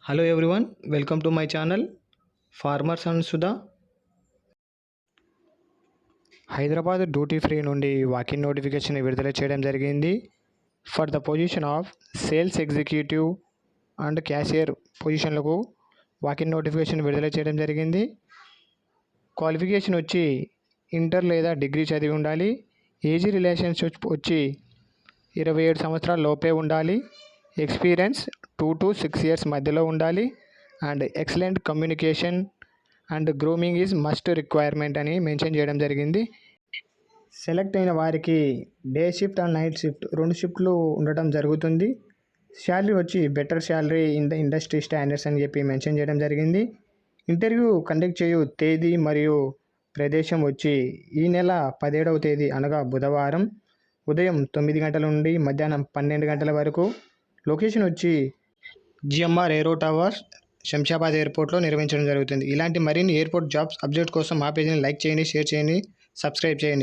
Hello everyone, welcome to my channel Farmers and Sudha. Hyderabad duty free నుండి walk in notification విడుదల చేయడం జరిగింది. For the position of sales executive and cashier పొజిషన్లకు walk in notification విడుదల చేయడం జరిగింది. క్వాలిఫికేషన్ వచ్చి ఇంటర్ లేదా డిగ్రీ చదివి ఉండాలి. ఏజ్ రిలేషన్స్ వచ్చి 27 సంవత్సరాల లోపే ఉండాలి. ఎక్స్పీరియన్స్ 2 to 6 years మధ్యలో ఉండాలి. And excellent communication and grooming is must requirement అని మెన్షన్ చేయడం జరిగింది. సెలెక్ట్ అయిన వారికి day shift and night shift 2 షిఫ్ట్లు ఉండటం జరుగుతుంది. శాలరీ వచ్చి better salary in the industry standards అని చెప్పి మెన్షన్ చేయడం జరిగింది. ఇంటర్వ్యూ కండక్ట్ చేయు తేదీ మరియు ప్రదేశం వచ్చి ఈ నెల 17వ తేదీ అనగా బుధవారం ఉదయం 9 గంటల నుండి మధ్యాహ్నం 12 గంటల వరకు. లొకేషన్ వచ్చి జిఎంఆర్ ఏరో టవర్స్ శంషాబాద్ ఎయిర్పోర్ట్లో నిర్వహించడం జరుగుతుంది. ఇలాంటి మరిన్ని ఎయిర్పోర్ట్ జాబ్స్ అప్డేట్ కోసం మా పేజీని లైక్ చేయండి, షేర్ చేయండి, సబ్స్క్రైబ్ చేయండి.